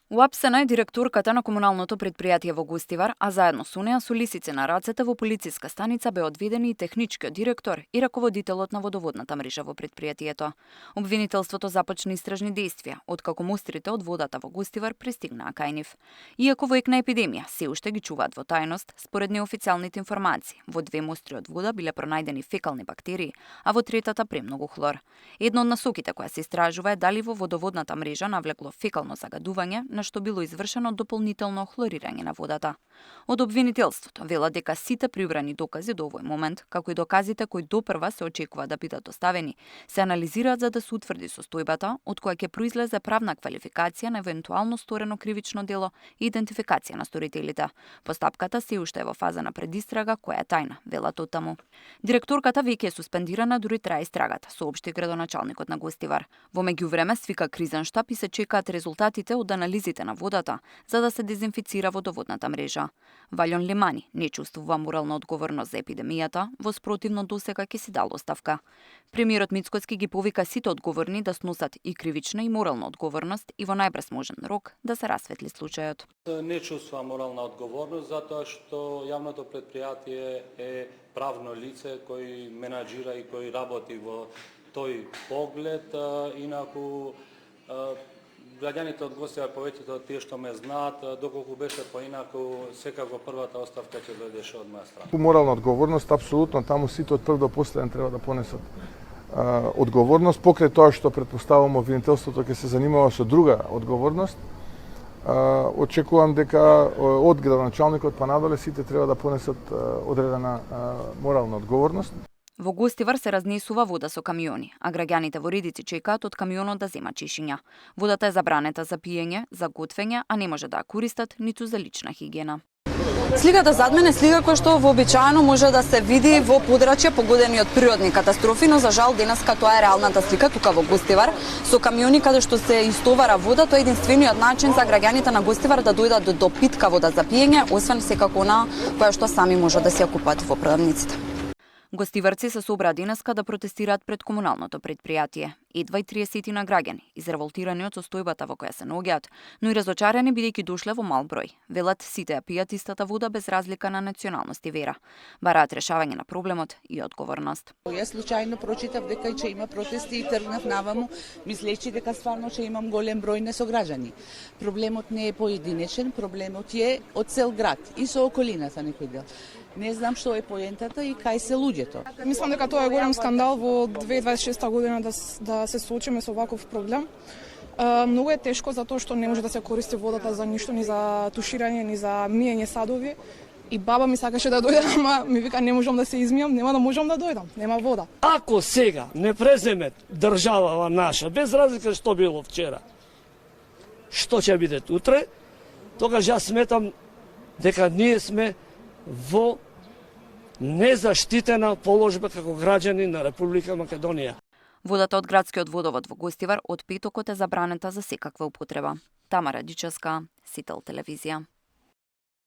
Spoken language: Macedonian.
Уапсена е директорката на комуналното претпријатие во Гостивар, а заедно со неа со лисици на рацете во полициска станица бе одведени и техничкиот директор и раководителот на водоводната мрежа во претпријатието. Обвинителството започна истражни действија, откако мострите од водата во Гостивар пристигнаа кај нив. Иако во ек на епидемија се уште ги чуваат во тајност, според неофицијалните информации, во 2 мостри од вода биле пронајдени фекални бактерии, а во третата премногу хлор. Една од насоките која се истражува е дали во водоводната мрежа навлекло фекално загадување, на што било извршено дополнително хлорирање на водата. Од обвинителството велат дека сите прибрани докази до овој момент, како и доказите кои допрва се очекува да бидат доставени, се анализираат за да се утврди состојбата од која ќе произлезе правна квалификација на евентуално сторено кривично дело и идентификација на сторителите. Постапката се уште е во фаза на предистрага која е тајна, велат оттаму. Директорката веќе е суспендирана, дури трае истрагата, соопшти градоначалникот на Гостивар. Во меѓувреме свика кризен штаб и се чекаат резултатите од анализите на водата за да се дезинфицира водоводната мрежа. Валјон Лимани не чувствува морална одговорност за епидемијата, во спротивно досега ќе си дал оставка. Премиерот Мицкоски ги повика сите одговорни да сносат и кривична и морална одговорност и во најбрз можен рок да се расветли случајот. Не чувствувам морална одговорност затоа што јавното претпријатие е правно лице кој менаџира и кој работи во тој поглед, инаку граѓаните од Гостивар, повеќето од тие што ме знаат, доколку беше поинаку, секако првата оставка ќе дојдеше од моја страна. Морална одговорност, апсолутно, таму сите од прв до последен треба да понесат одговорност, покрај тоа што претпоставувам обвинителството ќе се занимава со друга одговорност. Очекувам дека од градоначалникот па надоле сите треба да понесат одредена морална одговорност. Во Гостивар се разнесува вода со камиони, а граѓаните во редици чекаат од камионот да зема чешиња. Водата е забранета за пиење, за готвење, а не може да ја користат ниту за лична хигиена. Сликата зад мене е слика која што вообичаено може да се види во подрачја погодени од природни катастрофи, но за жал денеска тоа е реалната слика тука во Гостивар со камиони каде што се истовара вода. Тоа е единствениот начин за граѓаните на Гостивар да дојдат до питка вода за пиење, освен секако она која што сами може да се ја купат во продавниците. Гостиварци се собраа денеска да протестираат пред комуналното претпријатие. Едва и 30 на граѓани, изреволтирани од состојбата во која се наоѓаат, но и разочарани бидејќи дошле во мал број. Велат сите ја пијат истата вода без разлика на националност и вера. Бараат решавање на проблемот и одговорност. Јас случајно прочитав дека ќе има протести и тргнав наваму, мислејќи дека стварно ќе имам голем број несограѓани. Проблемот не е поединечен, проблемот е од цел град и со околината некој дел. Не знам што е поентата и кај се луѓето. Мислам дека тоа е голем скандал во 2026 година да се соочиме со ваков проблем. Многу е тешко затоа што не може да се користи водата за ништо, ни за туширање, ни за миење садови. И баба ми сакаше да дојде, ама ми вика не можам да се измијам, нема да можам да дојдам, нема вода. Ако сега не преземе државава наша, без разлика што било вчера, што ќе биде утре, тогаш јас сметам дека ние сме во незаштитена положба како граѓани на Република Македонија. Водата од градскиот водовод во Гостивар од петокот е забранета за секаква употреба. Тамара Дичевска, Сител телевизија.